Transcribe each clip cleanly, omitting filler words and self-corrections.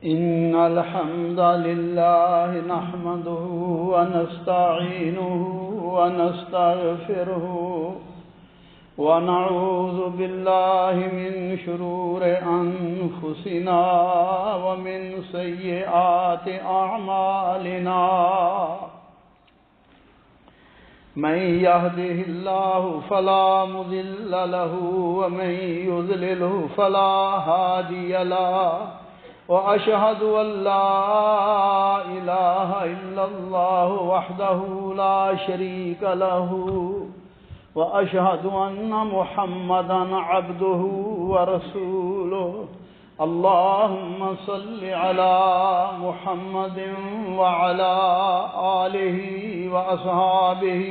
إن الحمد لله نحمده ونستعينه ونستغفره ونعوذ بالله من شرور أنفسنا ومن سيئات أعمالنا من يهده الله فلا مضل له ومن يضلله فلا هادي له وأشهد أن لا إله إلا الله وحده لا شريك له وأشهد أن محمدا عبده ورسوله اللهم صل على محمد وعلى آله وأصحابه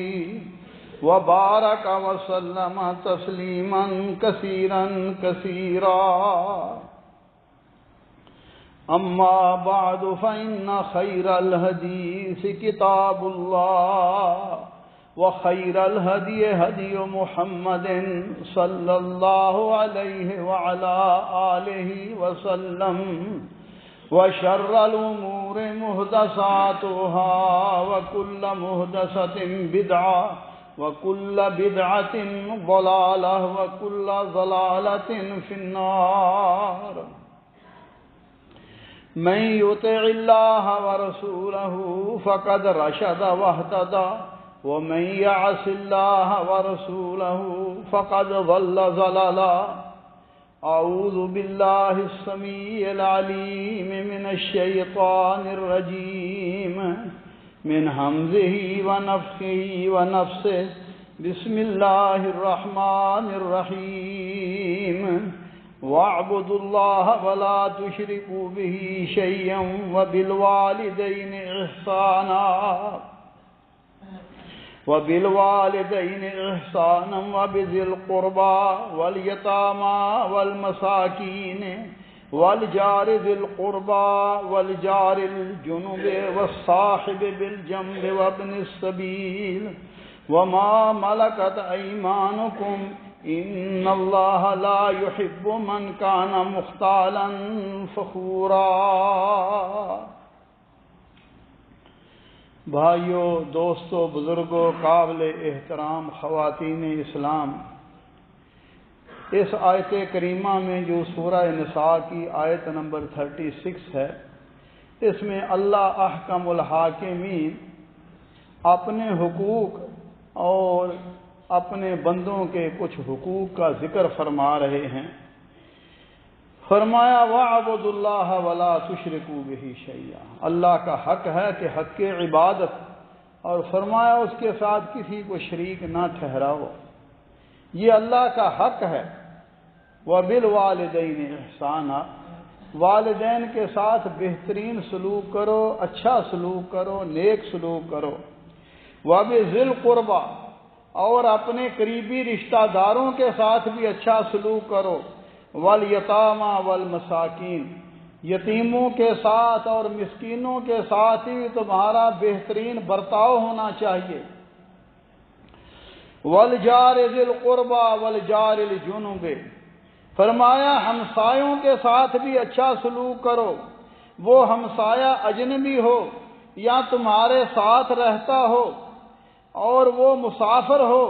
وبارك وسلم تسليما كثيرا كثيرا أما بعد فإن خير الحديث كتاب الله وخير الهدي هدي محمد صلى الله عليه وعلى آله وسلم وشر الأمور محدثاتها وكل محدثة بدعة وكل بدعة ضلالة وكل ضلالة في النار من يطع الله ورسوله فقد رشد واهتدى ومن يعص الله ورسوله فقد ضل ضلالا أعوذ بالله السميع العليم من الشيطان الرجيم من همزه ونفخه ونفسه بسم الله الرحمن الرحيم واعبدوا الله ولا تشركوا به شيئا وبالوالدين إحسانا وبذي القربى واليتامى والمساكين والجار ذي القربى والجار الجنب والصاحب بالجنب وابن السبيل وما ملكت أيمانكم إن الله لا يحب من كان مختالا فخورا بھائیو، دوستو، بزرگوں، قابل احترام خواتین اسلام، اس آیت کریمہ میں جو سورہ نساء کی آیت نمبر 36 ہے، اس میں اللہ احکم الحاکمین اپنے حقوق اور اپنے بندوں کے کچھ حقوق کا ذکر فرما رہے ہیں۔ فرمایا وَاعْبُدُوا اللَّهَ وَلَا تُشْرِكُوا بِهِ شَيْئًا، اللہ کا حق ہے کہ حق عبادت، اور فرمایا اس کے ساتھ کسی کو شریک نہ ٹھہراؤ، یہ اللہ کا حق ہے۔ وَبِالْوَالِدَيْنِ إِحْسَانًا، والدین کے ساتھ بہترین سلوک کرو، اچھا سلوک کرو، نیک سلوک کرو۔ وَبِذِي الْقُرْبَى، اور اپنے قریبی رشتہ داروں کے ساتھ بھی اچھا سلوک کرو۔ والیتامی والمساکین، یتیموں کے ساتھ اور مسکینوں کے ساتھ ہی تمہارا بہترین برتاؤ ہونا چاہیے۔ والجار ذی القربى والجار الجنب، فرمایا ہمسایوں کے ساتھ بھی اچھا سلوک کرو، وہ ہمسایہ اجنبی ہو یا تمہارے ساتھ رہتا ہو، اور وہ مسافر ہو،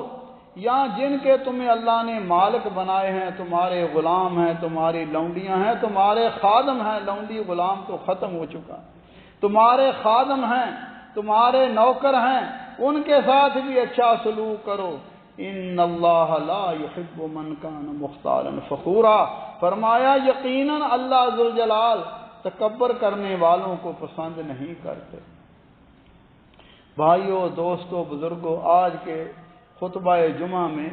یا جن کے تمہیں اللہ نے مالک بنائے ہیں، تمہارے غلام ہیں، تمہاری لونڈیاں ہیں، تمہارے خادم ہیں۔ لونڈی غلام تو ختم ہو چکا، تمہارے خادم ہیں، تمہارے نوکر ہیں، ان کے ساتھ بھی اچھا سلوک کرو۔ ان اللہ لا يحب من کان مختالا فخورا، فرمایا یقیناً اللہ ذوالجلال تکبر کرنے والوں کو پسند نہیں کرتے۔ بھائیو، دوستو، بزرگوں، آج کے خطبہ جمعہ میں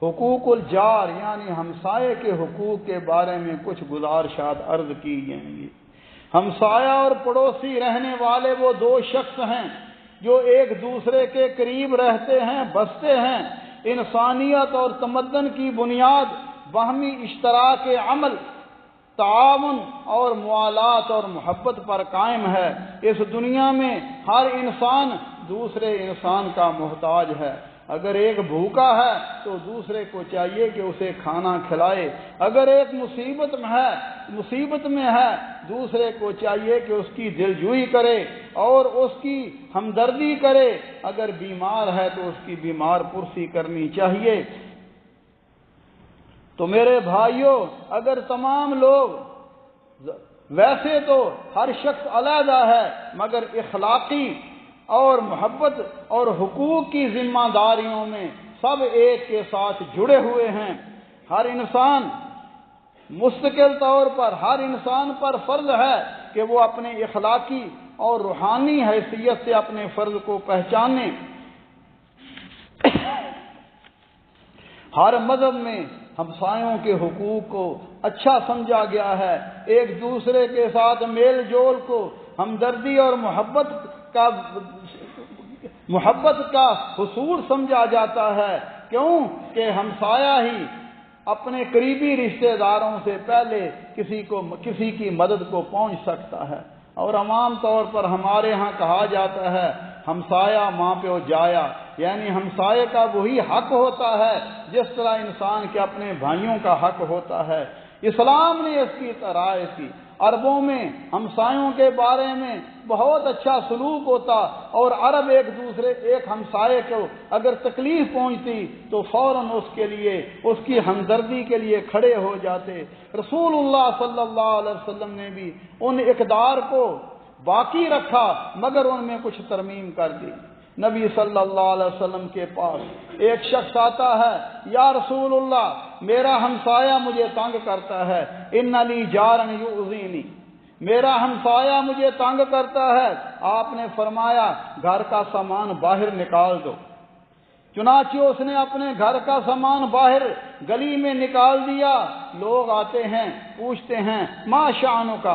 حقوق الجار یعنی ہمسائے کے حقوق کے بارے میں کچھ گزارشات عرض کی جائیں گی۔ ہمسایہ اور پڑوسی رہنے والے وہ دو شخص ہیں جو ایک دوسرے کے قریب رہتے ہیں، بستے ہیں۔ انسانیت اور تمدن کی بنیاد باہمی اشتراک عمل، تعاون اور موالات اور محبت پر قائم ہے۔ اس دنیا میں ہر انسان دوسرے انسان کا محتاج ہے۔ اگر ایک بھوکا ہے تو دوسرے کو چاہیے کہ اسے کھانا کھلائے، اگر ایک مصیبت میں ہے دوسرے کو چاہیے کہ اس کی دلجوئی کرے اور اس کی ہمدردی کرے، اگر بیمار ہے تو اس کی بیمار پرسی کرنی چاہیے۔ تو میرے بھائیوں، اگر تمام لوگ، ویسے تو ہر شخص علیحدہ ہے مگر اخلاقی اور محبت اور حقوق کی ذمہ داریوں میں سب ایک کے ساتھ جڑے ہوئے ہیں۔ ہر انسان مستقل طور پر ہر انسان پر فرض ہے کہ وہ اپنے اخلاقی اور روحانی حیثیت سے اپنے فرض کو پہچانے۔ ہر مذہب میں ہمسایوں کے حقوق کو اچھا سمجھا گیا ہے، ایک دوسرے کے ساتھ میل جول کو ہمدردی اور محبت کا حصول سمجھا جاتا ہے، کیوں کہ ہمسایہ ہی اپنے قریبی رشتہ داروں سے پہلے کسی کی مدد کو پہنچ سکتا ہے۔ اور عام طور پر ہمارے ہاں کہا جاتا ہے ہمسایہ ماں پہ جایا، یعنی ہمسائے کا وہی حق ہوتا ہے جس طرح انسان کے اپنے بھائیوں کا حق ہوتا ہے۔ اسلام نے اس کی رعایت کی۔ عربوں میں ہمسایوں کے بارے میں بہت اچھا سلوک ہوتا، اور عرب ایک ہمسائے کو اگر تکلیف پہنچتی تو فوراً اس کی ہمدردی کے لیے کھڑے ہو جاتے۔ رسول اللہ صلی اللہ علیہ وسلم نے بھی ان اقدار کو باقی رکھا مگر ان میں کچھ ترمیم کر دی۔ نبی صلی اللہ علیہ وسلم کے پاس ایک شخص آتا ہے، یا رسول اللہ میرا ہمسایہ مجھے تنگ کرتا ہے، ان لی جارن یؤذینی، میرا ہمسایہ مجھے تنگ کرتا ہے۔ آپ نے فرمایا گھر کا سامان باہر نکال دو۔ چنانچہ اس نے اپنے گھر کا سامان باہر گلی میں نکال دیا۔ لوگ آتے ہیں پوچھتے ہیں ما شأنک،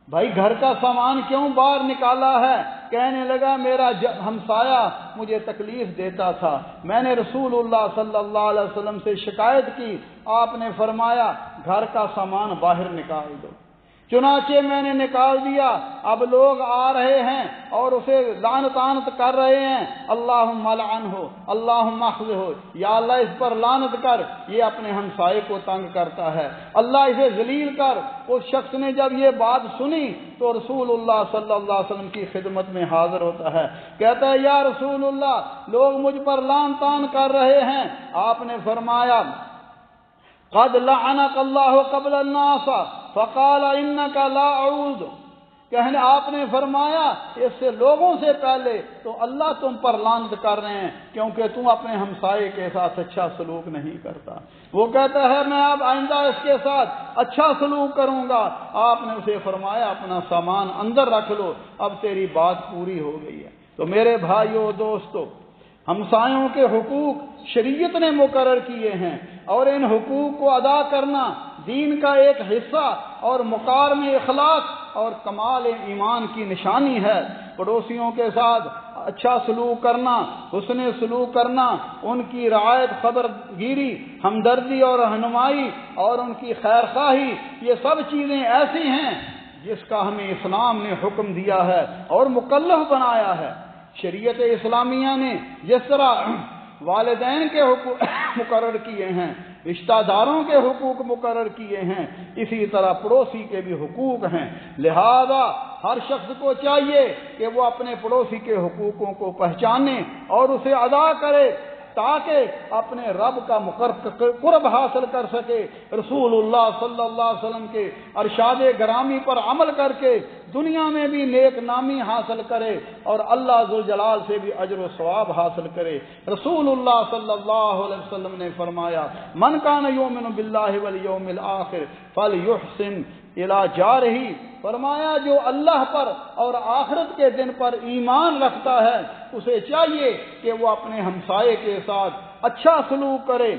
بھائی گھر کا سامان کیوں باہر نکالا ہے؟ کہنے لگا میرا ہمسایہ مجھے تکلیف دیتا تھا، میں نے رسول اللہ صلی اللہ علیہ وسلم سے شکایت کی، آپ نے فرمایا گھر کا سامان باہر نکال دو۔ چنانچہ میں نے نکال دیا، اب لوگ آ رہے ہیں اور اسے لعنت کر رہے ہیں، اللہم لعنہ، اللہم اخذہ، یا اللہ اس پر لعنت کر، یہ اپنے ہمسائے کو تنگ کرتا ہے، اللہ اسے ذلیل کر۔ اس شخص نے جب یہ بات سنی تو رسول اللہ صلی اللہ علیہ وسلم کی خدمت میں حاضر ہوتا ہے، کہتا ہے یا رسول اللہ لوگ مجھ پر لعن کر رہے ہیں۔ آپ نے فرمایا قد لعنک اللہ قبل الناس فقال انک لا اعوذ، کہنے آپ نے فرمایا اس سے لوگوں سے پہلے تو اللہ تم پر لعنت کر رہے ہیں کیونکہ تم اپنے ہمسائے کے ساتھ اچھا سلوک نہیں کرتا۔ وہ کہتا ہے میں اب آئندہ اس کے ساتھ اچھا سلوک کروں گا۔ آپ نے اسے فرمایا اپنا سامان اندر رکھ لو، اب تیری بات پوری ہو گئی ہے۔ تو میرے بھائیو دوستو، ہمسایوں کے حقوق شریعت نے مقرر کیے ہیں، اور ان حقوق کو ادا کرنا دین کا ایک حصہ اور مقام اخلاق اور کمال ایمان کی نشانی ہے۔ پڑوسیوں کے ساتھ اچھا سلوک کرنا، حسن سلوک کرنا، ان کی رعایت، خبر گیری، ہمدردی اور رہنمائی اور ان کی خیر خواہی، یہ سب چیزیں ایسی ہیں جس کا ہمیں اسلام نے حکم دیا ہے اور مکلف بنایا ہے۔ شریعت اسلامیہ نے جس طرح والدین کے حقوق مقرر کیے ہیں، رشتہ داروں کے حقوق مقرر کیے ہیں، اسی طرح پڑوسی کے بھی حقوق ہیں۔ لہذا ہر شخص کو چاہیے کہ وہ اپنے پڑوسی کے حقوقوں کو پہچانے اور اسے ادا کرے تاکہ اپنے رب کا قرب حاصل کر سکے، رسول اللہ صلی اللہ علیہ وسلم کے ارشاد گرامی پر عمل کر کے دنیا میں بھی نیک نامی حاصل کرے اور اللہ ذوالجلال سے بھی اجر و ثواب حاصل کرے۔ رسول اللہ صلی اللہ علیہ وسلم نے فرمایا من کان یؤمن باللہ والیوم الآخر فلیحسن الی جارہ، فرمایا جو اللہ پر اور آخرت کے دن پر ایمان رکھتا ہے اسے چاہیے کہ وہ اپنے ہمسائے کے ساتھ اچھا سلوک کرے۔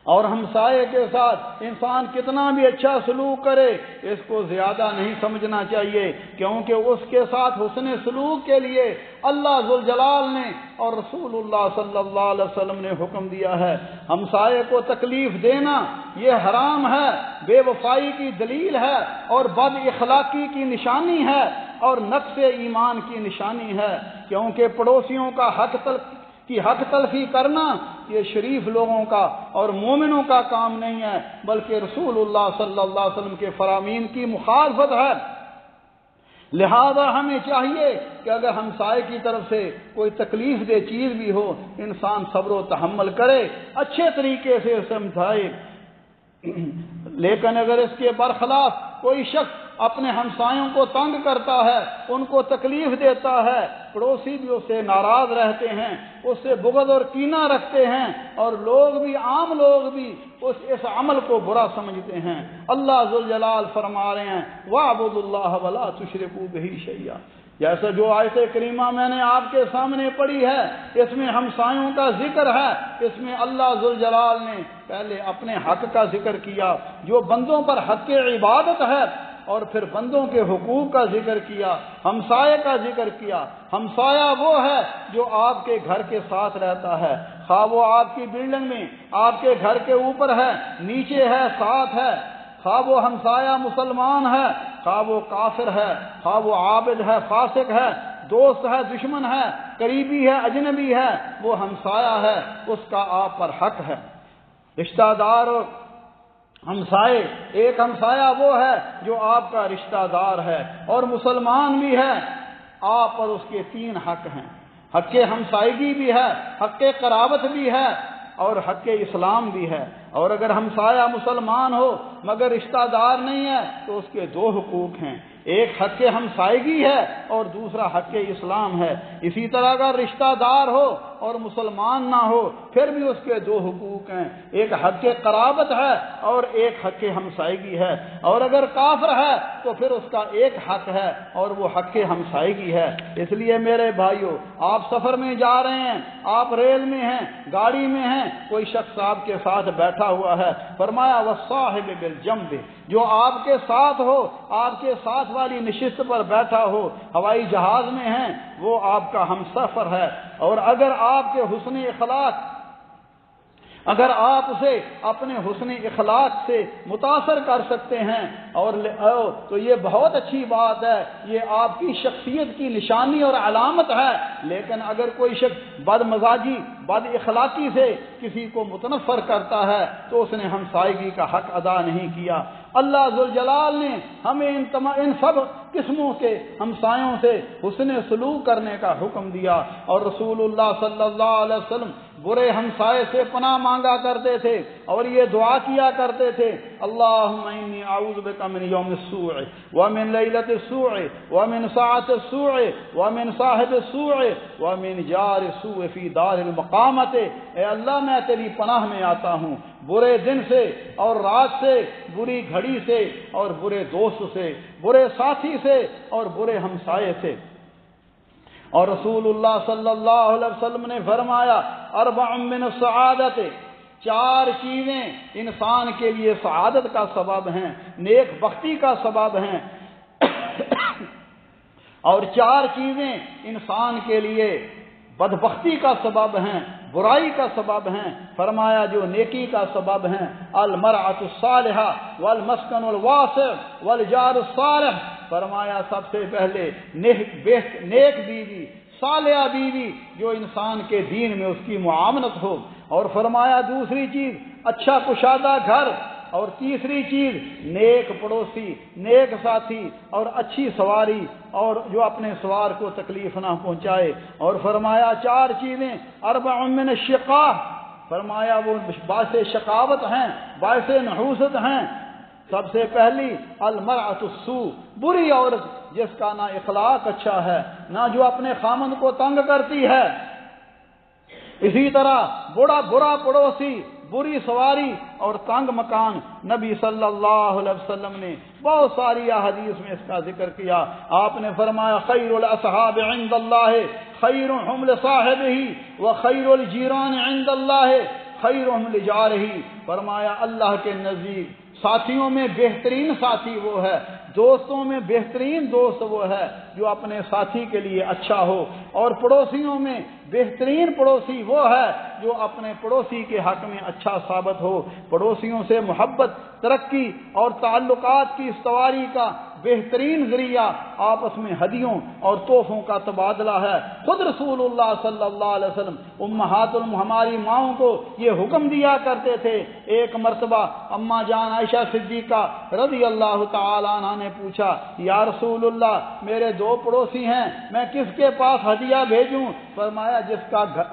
اور ہمسائے کے ساتھ انسان کتنا بھی اچھا سلوک کرے اس کو زیادہ نہیں سمجھنا چاہیے، کیونکہ اس کے ساتھ حسن سلوک کے لیے اللہ ذوالجلال نے اور رسول اللہ صلی اللہ علیہ وسلم نے حکم دیا ہے۔ ہمسائے کو تکلیف دینا یہ حرام ہے، بے وفائی کی دلیل ہے اور بد اخلاقی کی نشانی ہے اور نقص ایمان کی نشانی ہے، کیونکہ پڑوسیوں کا حق کہ حق تلفی کرنا یہ شریف لوگوں کا اور مومنوں کا کام نہیں ہے، بلکہ رسول اللہ صلی اللہ علیہ وسلم کے فرامین کی مخالفت ہے۔ لہذا ہمیں چاہیے کہ اگر ہمسائے کی طرف سے کوئی تکلیف دہ چیز بھی ہو، انسان صبر و تحمل کرے، اچھے طریقے سے سمجھائے، لیکن اگر اس کے برخلاف کوئی شخص اپنے ہمسایوں کو تنگ کرتا ہے، ان کو تکلیف دیتا ہے، پڑوسی بھی اس سے ناراض رہتے ہیں، اس سے بغض اور کینہ رکھتے ہیں، اور لوگ بھی، عام لوگ بھی اس عمل کو برا سمجھتے ہیں۔ اللہ ذوالجلال فرما رہے ہیں وَاعْبُدُوا اللَّهَ وَلَا تُشْرِكُوا بِهِ شَيْئًا، جیسا جو آیت کریمہ میں نے آپ کے سامنے پڑھی ہے، اس میں ہمسایوں کا ذکر ہے، اس میں اللہ ذوالجلال نے پہلے اپنے حق کا ذکر کیا جو بندوں پر حق عبادت ہے، اور پھر بندوں کے حقوق کا ذکر کیا، ہمسائے کا ذکر کیا۔ ہمسایہ وہ ہے جو آپ کے گھر کے ساتھ رہتا ہے، خواہ وہ آپ کی بلڈنگ میں، آپ کے گھر کے اوپر ہے، نیچے ہے، ساتھ ہے، خواہ وہ ہمسایہ مسلمان ہے، خواہ وہ کافر ہے، خواہ وہ عابد ہے، فاسق ہے، دوست ہے، دشمن ہے، قریبی ہے، اجنبی ہے، وہ ہمسایہ ہے، اس کا آپ پر حق ہے۔ رشتہ دار اور ہمسائے، ایک ہمسایہ وہ ہے جو آپ کا رشتہ دار ہے اور مسلمان بھی ہے، آپ پر اس کے 3 حق ہیں، حق ہمسائیگی بھی ہے، حق قرابت بھی ہے، اور حق اسلام بھی ہے۔ اور اگر ہمسایہ مسلمان ہو مگر رشتہ دار نہیں ہے تو اس کے 2 حقوق ہیں، ایک حق ہمسائیگی ہے اور دوسرا حق اسلام ہے۔ اسی طرح اگر رشتہ دار ہو اور مسلمان نہ ہو پھر بھی اس کے 2 حقوق ہیں، ایک حق قرابت ہے اور ایک حق ہمسائیگی ہے، اور اگر کافر ہے تو پھر اس کا ایک حق ہے اور وہ حق ہمسائیگی ہے۔ اس لیے میرے بھائیو، آپ سفر میں جا رہے ہیں، آپ ریل میں ہیں، گاڑی میں ہیں، کوئی شخص آپ کے ساتھ بیٹھا ہوا ہے، فرمایا وَالصَّاحِبِ بِالْجَنبِ، جو آپ کے ساتھ ہو، آپ کے ساتھ والی نشست پر بیٹھا ہو، ہوائی جہاز میں ہیں، وہ آپ کا ہمسفر ہے۔ اور اگر آپ کے حسن اخلاق، اگر آپ اسے اپنے حسن اخلاق سے متاثر کر سکتے ہیں اور تو یہ بہت اچھی بات ہے، یہ آپ کی شخصیت کی نشانی اور علامت ہے۔ لیکن اگر کوئی شخص بد مزاجی، بد اخلاقی سے کسی کو متنفر کرتا ہے تو اس نے ہمسائیگی کا حق ادا نہیں کیا۔ اللہ ذوالجلال نے ہمیں ان سب قسموں کے ہمسایوں سے حسن سلوک کرنے کا حکم دیا، اور رسول اللہ صلی اللہ علیہ وسلم برے ہمسائے سے پناہ مانگا کرتے تھے اور یہ دعا کیا کرتے تھے اللہم انی اعوذ بک من یوم السوء ومن لیلۃ السوء ومن ساعۃ السوء ومن صاحب السوء ومن جار السوء فی دار المقامۃ، اے اللہ میں تیری پناہ میں آتا ہوں برے دن سے اور رات سے، بری گھڑی سے اور برے دوست سے، برے ساتھی سے اور برے ہمسائے سے۔ اور رسول اللہ صلی اللہ علیہ وسلم نے فرمایا 4 من السعادت، 4 چیزیں انسان کے لیے سعادت کا سبب ہیں، نیک بختی کا سبب ہیں، اور 4 چیزیں انسان کے لیے بدبختی کا سبب ہیں، برائی کا سبب ہیں۔ فرمایا جو نیکی کا سبب ہیں المرأة الصالحہ والمسکن الواسع والجار الصالح، فرمایا سب سے پہلے نیک بیوی، صالحہ بیوی جو انسان کے دین میں اس کی معاملت ہو، اور فرمایا دوسری چیز اچھا کشادہ گھر، اور تیسری چیز نیک پڑوسی، نیک ساتھی اور اچھی سواری، اور جو اپنے سوار کو تکلیف نہ پہنچائے۔ اور فرمایا 4 چیزیں 4 من الشقاء، فرمایا وہ باعث شقاوت ہیں، باعث نحوست ہیں۔ سب سے پہلی المرأة السوء، بری عورت جس کا نہ اخلاق اچھا ہے، نہ جو اپنے خامند کو تنگ کرتی ہے۔ اسی طرح برا پڑوسی، بری سواری اور تنگ مکان۔ نبی صلی اللہ علیہ وسلم نے بہت ساری احادیث میں اس کا ذکر کیا۔ آپ نے فرمایا خیر الاصحاب عند اللہ خیرهم لصاحبہ وخیر الجیران عند اللہ خیرهم لجارہ، فرمایا اللہ کے نزدیک ساتھیوں میں بہترین ساتھی وہ ہے، دوستوں میں بہترین دوست وہ ہے جو اپنے ساتھی کے لیے اچھا ہو، اور پڑوسیوں میں بہترین پڑوسی وہ ہے جو اپنے پڑوسی کے حق میں اچھا ثابت ہو۔ پڑوسیوں سے محبت، ترقی اور تعلقات کی استواری کا بہترین ذریعہ آپس میں ہدیوں اور تحفوں کا تبادلہ ہے۔ خود رسول اللہ صلی اللہ علیہ وسلم امہات ہماری ماؤں کو یہ حکم دیا کرتے تھے۔ ایک مرتبہ اماں جان عائشہ صدیقہ رضی اللہ تعالی عنہ نے پوچھا، یا رسول اللہ میرے دو پڑوسی ہیں، میں کس کے پاس ہدیہ بھیجوں؟ فرمایا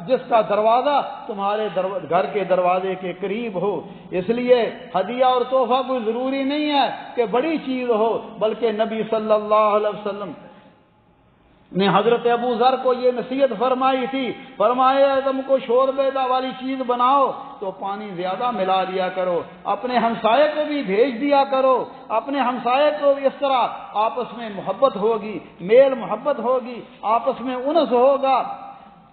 جس کا دروازہ تمہارے گھر کے دروازے کے قریب ہو۔ اس لیے ہدیہ اور تحفہ کوئی ضروری نہیں ہے کہ بڑی چیز ہو، بلکہ نبی صلی اللہ علیہ وسلم نے حضرت ابو ذر کو یہ نصیحت فرمائی تھی، فرمایا تم کو شوربے والی چیز بناؤ تو پانی زیادہ ملا دیا کرو، اپنے ہمسائے کو بھی بھیج دیا کرو، اپنے ہمسائے کو اس طرح آپس میں محبت ہوگی، میل محبت ہوگی، آپس میں انس ہوگا۔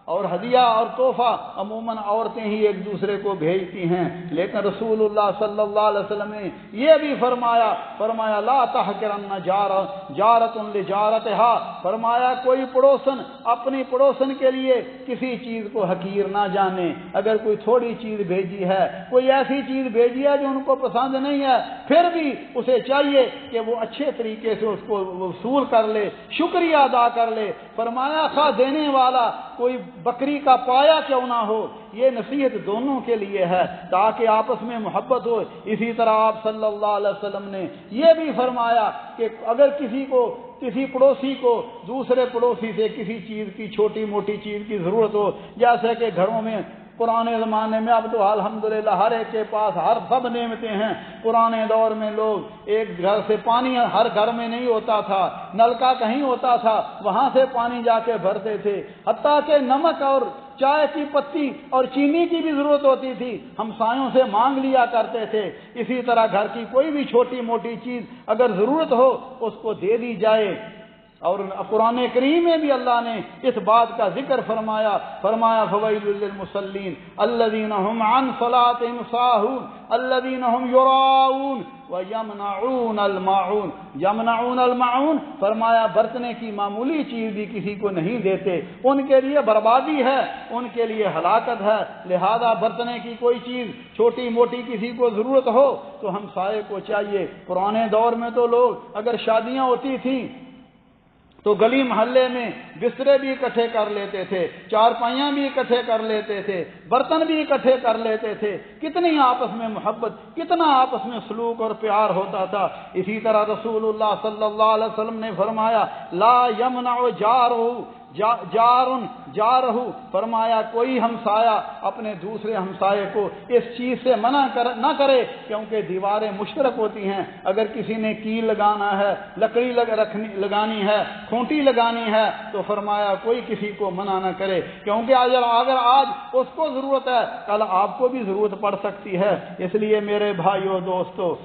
اور ہدیہ اور تحفہ عموماً عورتیں ہی ایک دوسرے کو بھیجتی ہیں، لیکن رسول اللہ صلی اللہ علیہ وسلم نے یہ بھی فرمایا لا تحقرن جارۃ لجارتہا، فرمایا کوئی پڑوسن اپنی پڑوسن کے لیے کسی چیز کو حقیر نہ جانے۔ اگر کوئی تھوڑی چیز بھیجی ہے، کوئی ایسی چیز بھیجی ہے جو ان کو پسند نہیں ہے، پھر بھی اسے چاہیے کہ وہ اچھے طریقے سے اس کو وصول کر لے، شکریہ ادا کر لے۔ فرمایا خواہ دینے والا کوئی بکری کا پایا کیوں نہ ہو، یہ نصیحت دونوں کے لیے ہے تاکہ آپس میں محبت ہو۔ اسی طرح آپ صلی اللہ علیہ وسلم نے یہ بھی فرمایا کہ اگر کسی پڑوسی کو دوسرے پڑوسی سے کسی چیز کی چھوٹی موٹی چیز کی ضرورت ہو، جیسے کہ گھروں میں پرانے زمانے میں، اب تو الحمدللہ ہر ایک کے پاس سب نعمتیں ہیں، پرانے دور میں لوگ ایک گھر سے پانی ہر گھر میں نہیں ہوتا تھا، نلکا کہیں ہوتا تھا، وہاں سے پانی جا کے بھرتے تھے، حتیٰ کہ نمک اور چائے کی پتی اور چینی کی بھی ضرورت ہوتی تھی، ہمسایوں سے مانگ لیا کرتے تھے۔ اسی طرح گھر کی کوئی بھی چھوٹی موٹی چیز اگر ضرورت ہو اس کو دے دی جائے۔ اور قرآن کریم میں بھی اللہ نے اس بات کا ذکر فرمایا فویل للمصلین الذین هم عن صلاتهم ساہون الذین هم یراؤون وَيَمْنَعُونَ الْمَاعُونَ یمنعون الماعون، فرمایا برتنے کی معمولی چیز بھی کسی کو نہیں دیتے، ان کے لیے بربادی ہے، ان کے لیے ہلاکت ہے۔ لہذا برتنے کی کوئی چیز چھوٹی موٹی کسی کو ضرورت ہو تو ہمسائے کو چاہیے۔ پرانے دور میں تو لوگ اگر شادیاں ہوتی تھیں تو گلی محلے میں بسترے بھی اکٹھے کر لیتے تھے، چارپائیاں بھی اکٹھے کر لیتے تھے، برتن بھی اکٹھے کر لیتے تھے، کتنی آپس میں محبت، کتنا آپس میں سلوک اور پیار ہوتا تھا۔ اسی طرح رسول اللہ صلی اللہ علیہ وسلم نے فرمایا لا یمنع جارہ، فرمایا کوئی ہمسایہ اپنے دوسرے ہمسائے کو اس چیز سے منع نہ کرے، کیونکہ دیواریں مشترک ہوتی ہیں۔ اگر کسی نے کیل لگانا ہے، لکڑی لگانی ہے، کھونٹی لگانی ہے، تو فرمایا کوئی کسی کو منع نہ کرے، کیونکہ اگر آج اس کو ضرورت ہے کل آپ کو بھی ضرورت پڑ سکتی ہے۔ اس لیے میرے بھائیو دوستو،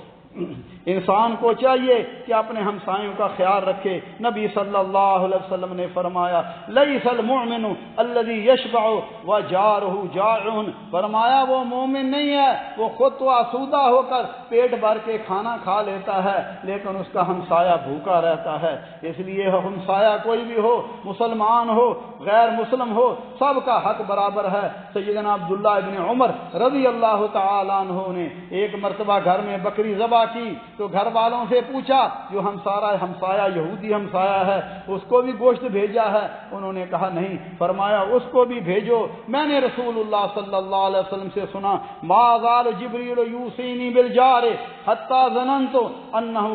انسان کو چاہیے کہ اپنے ہمسایوں کا خیال رکھے۔ نبی صلی اللہ علیہ وسلم نے فرمایا لیس المؤمن الذي يشبع وجاره جائع، فرمایا وہ مومن نہیں ہے وہ خود تو آسودہ ہو کر پیٹ بھر کے کھانا کھا لیتا ہے لیکن اس کا ہمسایہ بھوکا رہتا ہے۔ اس لیے ہمسایہ کوئی بھی ہو، مسلمان ہو غیر مسلم ہو، سب کا حق برابر ہے۔ سیدنا عبداللہ ابن عمر رضی اللہ تعالی عنہ نے ایک مرتبہ گھر میں بکری ذبح کی تو گھر والوں سے پوچھا جو ہمسایہ یہودی ہمسایہ ہے اس کو بھی گوشت بھیجا ہے؟ انہوں نے کہا نہیں۔ فرمایا اس کو بھی بھیجو۔ میں نے رسول اللہ صلی اللہ علیہ وسلم سے سنا ما زال جبریل یوصینی بالجار حتی ظننت انہ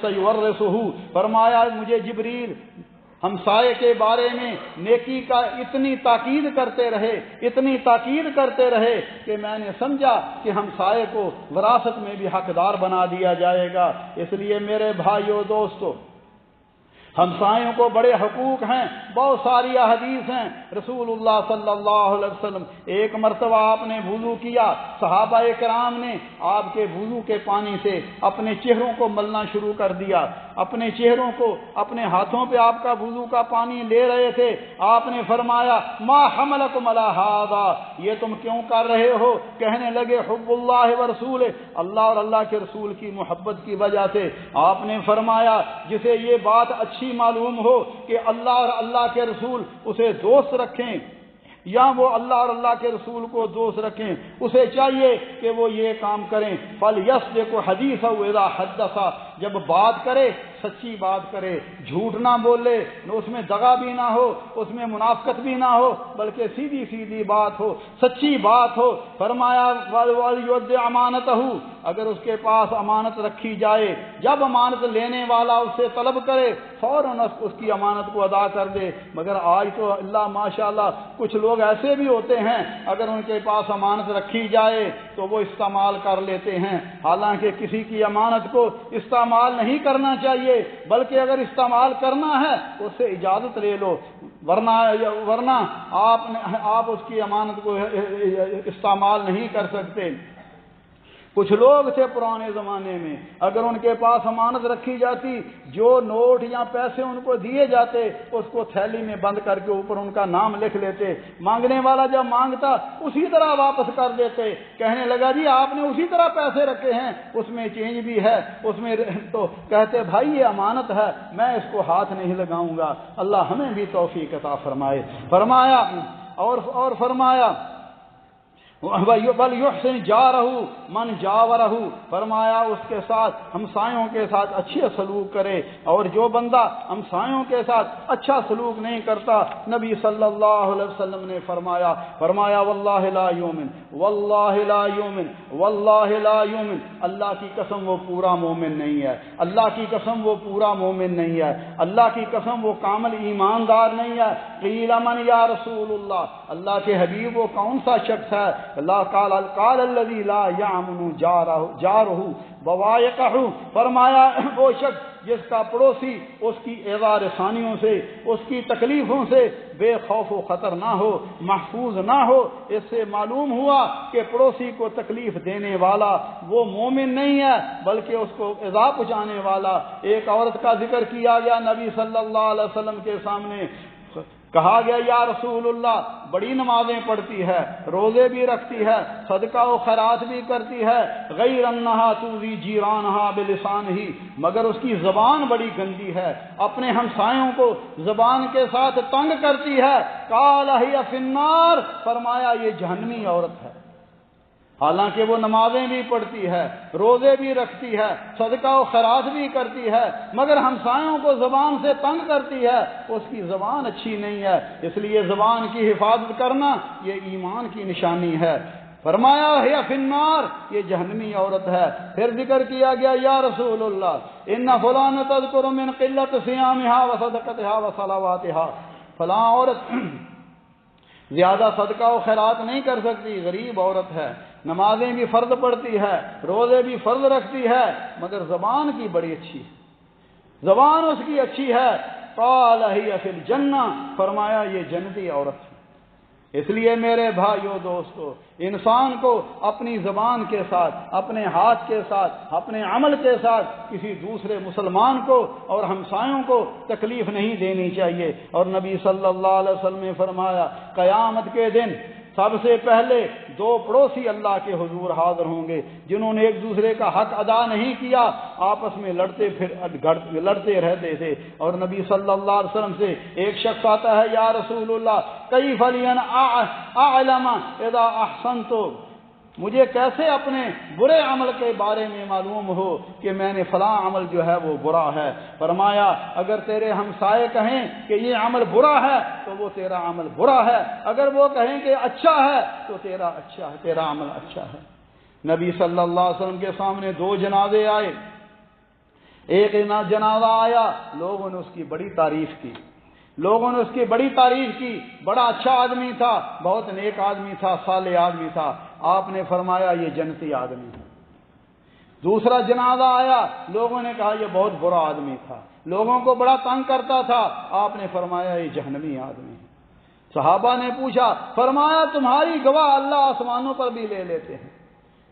سیورثہ، فرمایا مجھے جبریل ہمسائے کے بارے میں نیکی کا اتنی تاکید کرتے رہے کہ میں نے سمجھا کہ ہمسائے کو وراثت میں بھی حقدار بنا دیا جائے گا۔ اس لیے میرے بھائیو دوستو، ہمسایوں کو بڑے حقوق ہیں، بہت ساری احادیث ہیں۔ رسول اللہ صلی اللہ علیہ وسلم ایک مرتبہ آپ نے وضو کیا، صحابہ کرام نے آپ کے وضو کے پانی سے اپنے چہروں کو ملنا شروع کر دیا، اپنے چہروں کو اپنے ہاتھوں پہ آپ کا وضو کا پانی لے رہے تھے۔ آپ نے فرمایا ما حملکم علی ھذا، یہ تم کیوں کر رہے ہو؟ کہنے لگے حب اللہ ورسولہ، اللہ اور اللہ کے رسول کی محبت کی وجہ سے۔ آپ نے فرمایا جسے یہ بات اچھی معلوم ہو کہ اللہ اور اللہ کے رسول اسے دوست رکھیں یا وہ اللہ اور اللہ کے رسول کو دوست رکھیں، اسے چاہیے کہ وہ یہ کام کریں فَلْيَصْدِقْ حَدِيثَهُ إِذَا حَدَّثَ، جب بات کرے سچی بات کرے، جھوٹ نہ بولے، اس میں دغا بھی نہ ہو، اس میں منافقت بھی نہ ہو، بلکہ سیدھی سیدھی بات ہو، سچی بات ہو۔ فرمایا وَلْيُؤَدِّ أَمَانَتَهُ، اگر اس کے پاس امانت رکھی جائے، جب امانت لینے والا اس سے طلب کرے فوراً اس کی امانت کو ادا کر دے۔ مگر آج تو اللہ ماشاءاللہ کچھ لوگ ایسے بھی ہوتے ہیں، اگر ان کے پاس امانت رکھی جائے تو وہ استعمال کر لیتے ہیں، حالانکہ کسی کی امانت کو استعمال نہیں کرنا چاہیے، بلکہ اگر استعمال کرنا ہے اس سے اجازت لے لو، ورنہ آپ اس کی امانت کو استعمال نہیں کر سکتے۔ کچھ لوگ تھے پرانے زمانے میں، اگر ان کے پاس امانت رکھی جاتی، جو نوٹ یا پیسے ان کو دیے جاتے اس کو تھیلی میں بند کر کے اوپر ان کا نام لکھ لیتے، مانگنے والا جب مانگتا اسی طرح واپس کر دیتے۔ کہنے لگا جی آپ نے اسی طرح پیسے رکھے ہیں، اس میں چینج بھی ہے، اس میں تو کہتے بھائی یہ امانت ہے، میں اس کو ہاتھ نہیں لگاؤں گا۔ اللہ ہمیں بھی توفیق عطا فرمائے۔ فرمایا اور فرمایا وَلْيُحْسِنْ جَارَهُ مَنْ جَاوَرَهُ، فرمایا اس کے ساتھ ہمسایوں کے ساتھ اچھے سلوک کرے، اور جو بندہ ہمسایوں کے ساتھ اچھا سلوک نہیں کرتا، نبی صلی اللہ علیہ وسلم نے فرمایا واللہ لا یؤمن، واللہ لا یؤمن، واللہ لا یؤمن، اللہ کی قسم وہ پورا مومن نہیں ہے، اللہ کی قسم وہ پورا مومن نہیں ہے، اللہ کی قسم وہ کامل ایماندار نہیں ہے۔ قیل من یا رسول اللہ، اللہ کے حبیب وہ کون سا شخص ہے؟ اللہ قال الذی لا یامن جارہ بوائقہ، فرمایا وہ شخص جس کا پڑوسی اس کی ایذا رسانیوں سے، اس کی تکلیفوں سے بے خوف و خطر نہ ہو، محفوظ نہ ہو۔ اس سے معلوم ہوا کہ پڑوسی کو تکلیف دینے والا وہ مومن نہیں ہے، بلکہ اس کو ایذا پہنچانے والا۔ ایک عورت کا ذکر کیا گیا نبی صلی اللہ علیہ وسلم کے سامنے، کہا گیا یا رسول اللہ بڑی نمازیں پڑھتی ہے، روزے بھی رکھتی ہے، صدقہ و خیرات بھی کرتی ہے، غیر انہا توزی جیرانہا بلسانہی، مگر اس کی زبان بڑی گندی ہے، اپنے ہمسایوں کو زبان کے ساتھ تنگ کرتی ہے۔ قال ہی فی النار، فرمایا یہ جہنمی عورت ہے۔ حالانکہ وہ نمازیں بھی پڑھتی ہے، روزے بھی رکھتی ہے، صدقہ و خیرات بھی کرتی ہے، مگر ہمسایوں کو زبان سے تنگ کرتی ہے، اس کی زبان اچھی نہیں ہے۔ اس لیے زبان کی حفاظت کرنا یہ ایمان کی نشانی ہے۔ فرمایا ہے فی النار، یہ جہنمی عورت ہے۔ پھر ذکر کیا گیا یا رسول اللہ ان فلان تذکر من قلت صیامها وصدقتها وصلواتها، فلاں عورت زیادہ صدقہ و خیرات نہیں کر سکتی، غریب عورت ہے، نمازیں بھی فرض پڑھتی ہے، روزے بھی فرض رکھتی ہے، مگر زبان کی بڑی اچھی ہے، زبان اس کی اچھی ہے۔ قال ہی فی الجنہ، فرمایا یہ جنتی عورت ہے۔ اس لیے میرے بھائیو دوستو، انسان کو اپنی زبان کے ساتھ، اپنے ہاتھ کے ساتھ، اپنے عمل کے ساتھ کسی دوسرے مسلمان کو اور ہمسایوں کو تکلیف نہیں دینی چاہیے۔ اور نبی صلی اللہ علیہ وسلم نے فرمایا قیامت کے دن سب سے پہلے دو پڑوسی اللہ کے حضور حاضر ہوں گے جنہوں نے ایک دوسرے کا حق ادا نہیں کیا، آپس میں لڑتے رہتے تھے۔ اور نبی صلی اللہ علیہ وسلم سے ایک شخص آتا ہے یا رسول اللہ کیف لی ان اعلم اذا احسنت، مجھے کیسے اپنے برے عمل کے بارے میں معلوم ہو کہ میں نے فلاں عمل جو ہے وہ برا ہے؟ فرمایا اگر تیرے ہمسائے کہیں کہ یہ عمل برا ہے تو وہ تیرا عمل برا ہے، اگر وہ کہیں کہ اچھا ہے تو تیرا اچھا ہے، تیرا عمل اچھا ہے۔ نبی صلی اللہ علیہ وسلم کے سامنے دو جنازے آئے، ایک جنازہ آیا، لوگوں نے اس کی بڑی تعریف کی، لوگوں نے اس کی بڑی تعریف کی، بڑا اچھا آدمی تھا، بہت نیک آدمی تھا، صالح آدمی تھا۔ آپ نے فرمایا یہ جنتی آدمی ہے۔ دوسرا جنازہ آیا، لوگوں نے کہا یہ بہت برا آدمی تھا، لوگوں کو بڑا تنگ کرتا تھا۔ آپ نے فرمایا یہ جہنمی آدمی ہے۔ صحابہ نے پوچھا، فرمایا تمہاری گواہ اللہ آسمانوں پر بھی لے لیتے ہیں،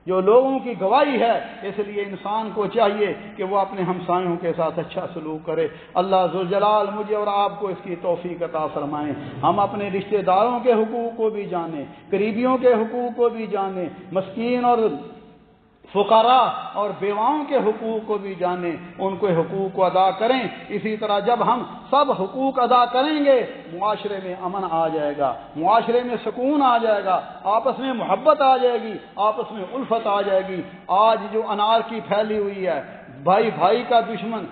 جو لوگوں کی گواہی ہے۔ اس لیے انسان کو چاہیے کہ وہ اپنے ہمسایوں کے ساتھ اچھا سلوک کرے۔ اللہ ذوالجلال مجھے اور آپ کو اس کی توفیق عطا فرمائیں، ہم اپنے رشتہ داروں کے حقوق کو بھی جانیں، قریبیوں کے حقوق کو بھی جانیں، مسکین اور فقراء اور بیواؤں کے حقوق کو بھی جانیں، ان کے حقوق کو ادا کریں۔ اسی طرح جب ہم سب حقوق ادا کریں گے معاشرے میں امن آ جائے گا، معاشرے میں سکون آ جائے گا، آپس میں محبت آ جائے گی، آپس میں الفت آ جائے گی۔ آج جو انارکی پھیلی ہوئی ہے، بھائی بھائی کا دشمن،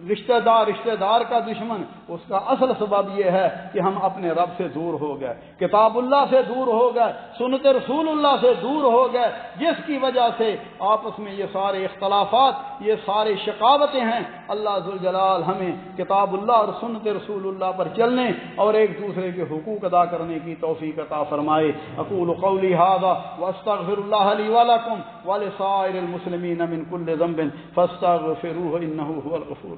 رشتہ دار کا دشمن، اس کا اصل سبب یہ ہے کہ ہم اپنے رب سے دور ہو گئے، کتاب اللہ سے دور ہو گئے، سنت رسول اللہ سے دور ہو گئے، جس کی وجہ سے آپس میں یہ سارے اختلافات، یہ سارے شقاوتیں ہیں۔ اللہ ذوالجلال ہمیں کتاب اللہ اور سنت رسول اللہ پر چلنے اور ایک دوسرے کے حقوق ادا کرنے کی توفیق عطا فرمائے۔ اقول قولی ھذا واستغفر اللہ لی ولکم ولسائر المسلمین من کل ذنب فاستغفروہ انہ هو الغفور۔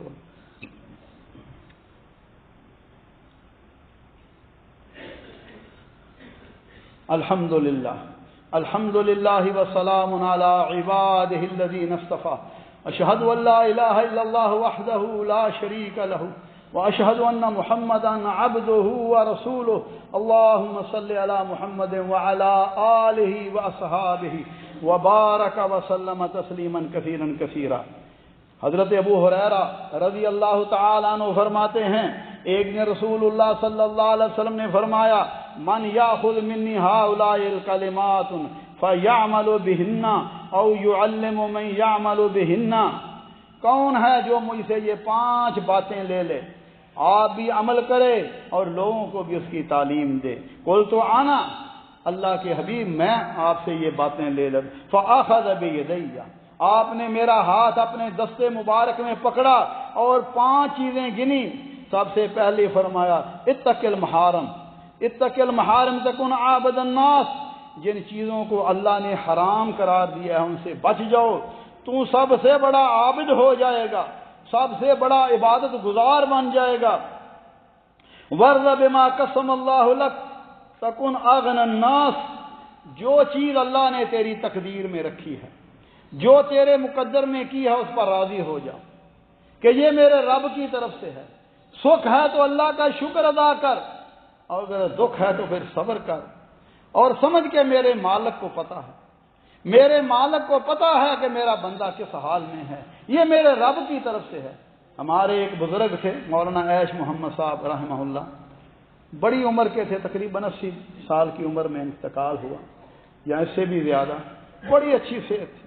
الحمد للہ وسلام علی عبادہ الذین اصطفى، اشہد ان لا الہ الا اللہ وحدہ لا شریک لہ واشہد ان محمدا عبدہ ورسولہ، اللہم صل علی محمد وعلی آلہ واصحابہ وبارک وسلم تسلیما کثیرا کثیرا۔ حضرت ابو ہریرہ رضی اللہ تعالیٰ عنہ فرماتے ہیں، ایک دن رسول اللہ صلی اللہ علیہ وسلم نے فرمایا، من یاخذ منی ہؤلاء الکلمات فیعمل بہن او یعلم من یعمل بہن، کون ہے جو مجھ سے یہ 5 باتیں لے لے، آپ بھی عمل کرے اور لوگوں کو بھی اس کی تعلیم دے۔ قلت انا، اللہ کے حبیب میں آپ سے یہ باتیں لے لوں۔ فاخذ بیدی، آپ نے میرا ہاتھ اپنے دستے مبارک میں پکڑا اور 5 چیزیں گنی۔ سب سے پہلے فرمایا، اتق المحارم، اتق المحارم تکن عابد الناس، جن چیزوں کو اللہ نے حرام قرار دیا ہے ان سے بچ جاؤ، تو سب سے بڑا عابد ہو جائے گا، سب سے بڑا عبادت گزار بن جائے گا۔ ورض بما قسم اللہ لک تکن اغنى الناس، جو چیز اللہ نے تیری تقدیر میں رکھی ہے، جو تیرے مقدر میں کی ہے، اس پر راضی ہو جا کہ یہ میرے رب کی طرف سے ہے۔ سکھ ہے تو اللہ کا شکر ادا کر، اور اگر دکھ ہے تو پھر صبر کر، اور سمجھ کے میرے مالک کو پتہ ہے، میرے مالک کو پتہ ہے کہ میرا بندہ کس حال میں ہے، یہ میرے رب کی طرف سے ہے۔ ہمارے ایک بزرگ تھے مولانا عیش محمد صاحب رحمہ اللہ، بڑی عمر کے تھے، تقریباً 80 سال کی عمر میں انتقال ہوا یا اس سے بھی زیادہ، بڑی اچھی صحت تھی۔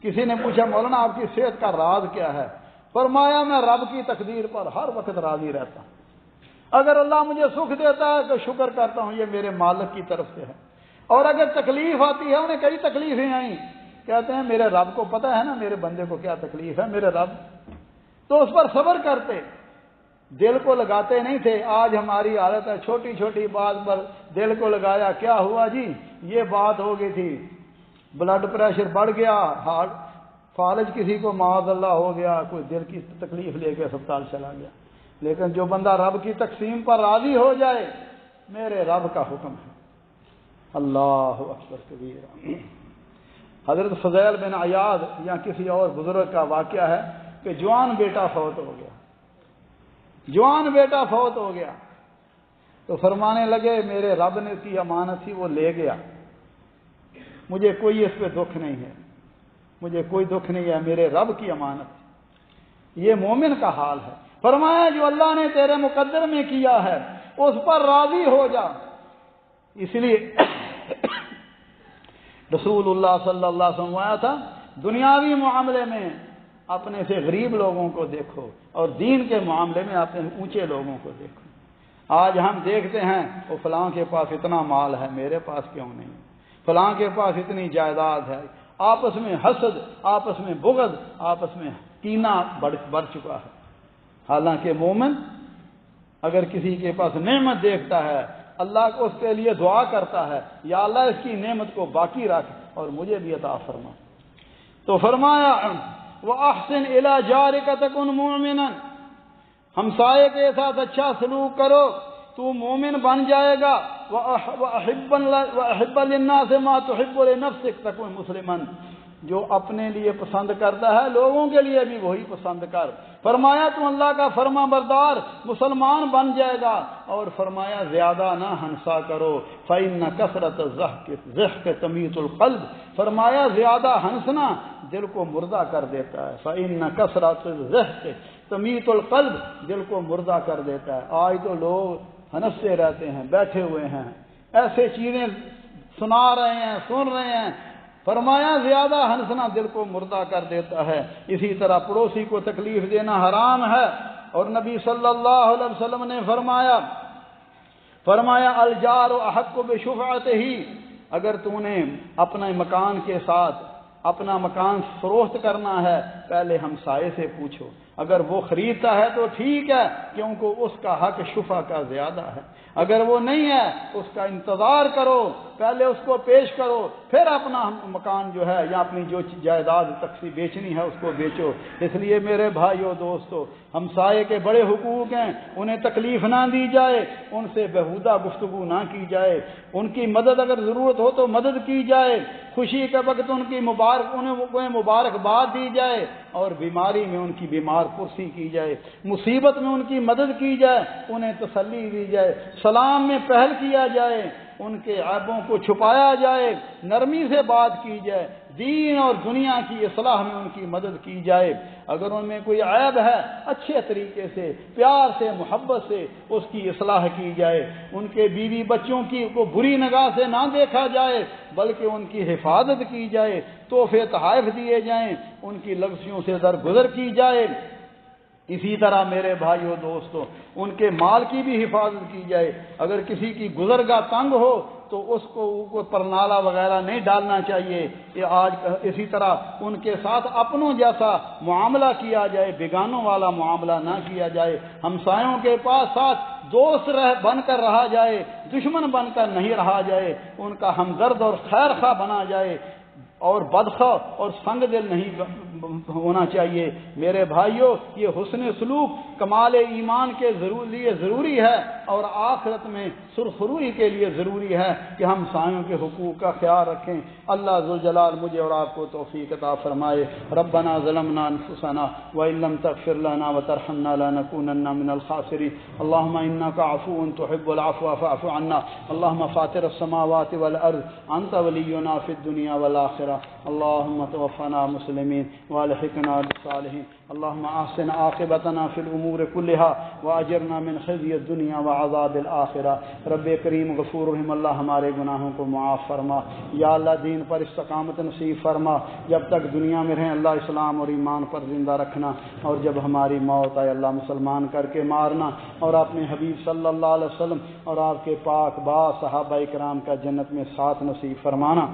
کسی نے پوچھا مولانا آپ کی صحت کا راز کیا ہے؟ فرمایا میں رب کی تقدیر پر ہر وقت راضی رہتا ہوں، اگر اللہ مجھے سکھ دیتا ہے تو شکر کرتا ہوں یہ میرے مالک کی طرف سے ہے، اور اگر تکلیف آتی ہے، انہیں کئی تکلیفیں آئیں، کہتے ہیں میرے رب کو پتہ ہے نا میرے بندے کو کیا تکلیف ہے، میرے رب، تو اس پر صبر کرتے، دل کو لگاتے نہیں تھے۔ آج ہماری حالت ہے، چھوٹی چھوٹی بات پر دل کو لگایا، کیا ہوا جی یہ بات ہو گئی تھی، بلڈ پریشر بڑھ گیا، ہارٹ فالج کسی کو معاذ اللہ ہو گیا، کوئی دل کی تکلیف لے کے اسپتال چلا گیا۔ لیکن جو بندہ رب کی تقسیم پر راضی ہو جائے، میرے رب کا حکم ہے۔ اللہ اکبر کبیرہ۔ حضرت فضیل بن عیاض یا کسی اور بزرگ کا واقعہ ہے کہ جوان بیٹا فوت ہو گیا، جوان بیٹا فوت ہو گیا، تو فرمانے لگے میرے رب نے کی امانت تھی وہ لے گیا، مجھے کوئی اس پہ دکھ نہیں ہے، مجھے کوئی دکھ نہیں ہے، میرے رب کی امانت تھی۔ یہ مومن کا حال ہے۔ فرمایا جو اللہ نے تیرے مقدر میں کیا ہے اس پر راضی ہو جا۔ اس لیے رسول اللہ صلی اللہ علیہ وسلم آیا تھا، دنیاوی معاملے میں اپنے سے غریب لوگوں کو دیکھو اور دین کے معاملے میں اپنے اونچے لوگوں کو دیکھو۔ آج ہم دیکھتے ہیں وہ فلاں کے پاس اتنا مال ہے، میرے پاس کیوں نہیں، فلاں کے پاس اتنی جائیداد ہے، آپس میں حسد، آپس میں بغض، آپس میں کینہ بڑھ چکا ہے۔ حالانکہ مومن اگر کسی کے پاس نعمت دیکھتا ہے، اللہ کو اس کے لیے دعا کرتا ہے، یا اللہ اس کی نعمت کو باقی رکھ اور مجھے بھی عطا فرما۔ تو فرمایا وَأَحْسِنْ إِلَى جَارِكَ تَكُنْ مُؤْمِنًا، ہمسائے کے ساتھ اچھا سلوک کرو تو مومن بن جائے گا۔ وَأَحِبَّ لِلنَّاسِ مَا تُحِبُّ لِنَفْسِكَ تَكُنْ مُسْلِمًا، جو اپنے لیے پسند کرتا ہے لوگوں کے لیے بھی وہی پسند کر۔ فرمایا تم اللہ کا فرما بردار مسلمان بن جائے گا، اور فرمایا زیادہ نہ ہنسا کرو، فَإِنَّ كَثْرَةَ الضِّحْكِ تَمِيتُ الْقَلْبَ، فرمایا زیادہ ہنسنا دل کو مردہ کر دیتا ہے۔ فَإِنَّ كَثْرَةَ الضِّحْكِ تَمِيتُ الْقَلْبَ، دل کو مردہ کر دیتا ہے۔ آج تو لوگ ہنستے رہتے ہیں، بیٹھے ہوئے ہیں، ایسے چیزیں سنا رہے ہیں، سن رہے ہیں، فرمایا زیادہ ہنسنا دل کو مردہ کر دیتا ہے، اسی طرح پڑوسی کو تکلیف دینا حرام ہے۔ اور نبی صلی اللہ علیہ وسلم نے فرمایا الجار احق بشفعتہ، اگر تو نے اپنے مکان کے ساتھ اپنا مکان فروخت کرنا ہے پہلے ہمسائے سے پوچھو، اگر وہ خریدتا ہے تو ٹھیک ہے کیونکہ اس کا حق شفع کا زیادہ ہے، اگر وہ نہیں ہے اس کا انتظار کرو، پہلے اس کو پیش کرو، پھر اپنا مکان جو ہے یا اپنی جو جائیداد تقسیم بیچنی ہے اس کو بیچو۔ اس لیے میرے بھائیو دوستو، ہمسائے کے بڑے حقوق ہیں، انہیں تکلیف نہ دی جائے، ان سے بےہودہ گفتگو نہ کی جائے، ان کی مدد اگر ضرورت ہو تو مدد کی جائے، خوشی کے وقت انہیں مبارکباد دی جائے، اور بیماری میں ان کی بیمار پرسی کی جائے، مصیبت میں ان کی مدد کی جائے، انہیں تسلی دی جائے، سلام میں پہل کیا جائے، ان کے عیبوں کو چھپایا جائے، نرمی سے بات کی جائے، دین اور دنیا کی اصلاح میں ان کی مدد کی جائے۔ اگر ان میں کوئی عیب ہے اچھے طریقے سے، پیار سے، محبت سے اس کی اصلاح کی جائے، ان کے بیوی بچوں کو بری نگاہ سے نہ دیکھا جائے بلکہ ان کی حفاظت کی جائے، تحفے تحائف دیے جائیں، ان کی لغزشوں سے درگزر کی جائے۔ اسی طرح میرے بھائیو دوستو، ان کے مال کی بھی حفاظت کی جائے، اگر کسی کی گزرگاہ تنگ ہو تو اس کو اوپر پر نالا وغیرہ نہیں ڈالنا چاہیے، اسی طرح ان کے ساتھ اپنوں جیسا معاملہ کیا جائے، بیگانوں والا معاملہ نہ کیا جائے، ہمسایوں کے پاس ساتھ دوست بن کر رہا جائے، دشمن بن کر نہیں رہا جائے، ان کا ہمدرد اور خیر خواہ بنا جائے، اور بدخواہ اور سنگ دل نہیں ہونا چاہیے۔ میرے بھائیوں، یہ حسن سلوک کمال ایمان کے لیے ضروری ہے اور آخرت میں سرخروئی کے لیے ضروری ہے کہ ہم ہمسایوں کے حقوق کا خیال رکھیں۔ اللہ ذوالجلال مجھے اور آپ کو توفیق عطا فرمائے۔ ربنا ظلمنا انفسنا وان لم تغفر لنا وترحمنا لنكونن من الخاسرين اللهم انك عفو تحب العفو فاعف عنا اللهم فاطر السماوات والارض انت ولينا في الدنيا والاخره اللهم توفنا مسلمين والحقنا بالصالحين اللهم احسن عاقبتنا في الامور كلها واجرنا من خزي الدنيا وعذاب الاخره۔ رب کریم غفور رحیم اللہ ہمارے گناہوں کو معاف فرما، یا اللہ دین پر استقامت نصیب فرما، جب تک دنیا میں رہیں اللہ اسلام اور ایمان پر زندہ رکھنا، اور جب ہماری موت آئے اللہ مسلمان کر کے مارنا، اور اپنے حبیب صلی اللہ علیہ وسلم اور آپ کے پاک باز صحابہ کرام کا جنت میں ساتھ نصیب فرمانا۔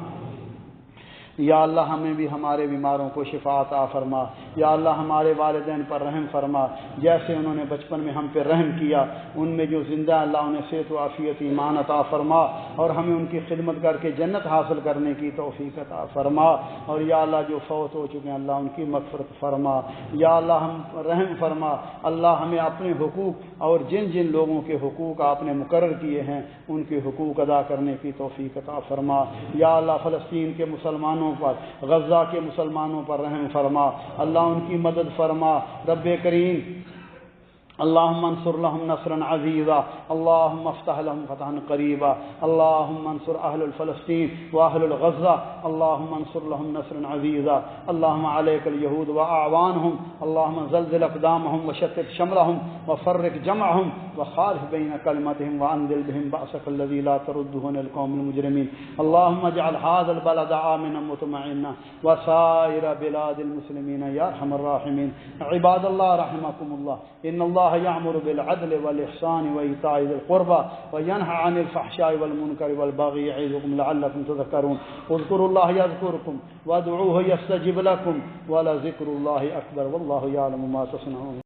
یا اللہ ہمیں بھی ہمارے بیماروں کو شفا عطا فرما، یا اللہ ہمارے والدین پر رحم فرما، جیسے انہوں نے بچپن میں ہم پہ رحم کیا، ان میں جو زندہ اللہ انہیں صحت و عافیت ایمان عطا فرما، اور ہمیں ان کی خدمت کر کے جنت حاصل کرنے کی توفیق عطا فرما، اور یا اللہ جو فوت ہو چکے ہیں اللہ ان کی مغفرت فرما، یا اللہ ہم رحم فرما، اللہ ہمیں اپنے حقوق اور جن جن لوگوں کے حقوق آپ نے مقرر کیے ہیں ان کے حقوق ادا کرنے کی توفیق عطا فرما، یا اللہ فلسطین کے مسلمانوں پر، غزہ کے مسلمانوں پر رحم فرما، اللہ ان کی مدد فرما۔ رب کریم اللهم انصر لهم نصرا عزيزا، اللهم افتح لهم فتحا قريبا، اللهم انصر اهل الفلسطين واهل الغزه، اللهم انصر لهم نصرا عزيزا، اللهم عليك اليهود واعوانهم، اللهم زلزل اقدامهم وشتت شملهم وفرق جمعهم وخالف بين كلمتهم وانزل بهم بأسك الذي لا ترده عن القوم المجرمين، اللهم اجعل هذا البلد آمنا مطمئنا وسائر بلاد المسلمين يا ارحم الراحمين۔ عباد الله رحمكم الله، ان الله يأمر بالعدل والإحسان وإيتاء ذي القربى وينهى عن الفحشاء والمنكر والبغي يعظكم لعلكم تذكرون، اذكروا الله يذكركم وادعوه يستجب لكم ولذكر الله أكبر والله يعلم ما تصنعون۔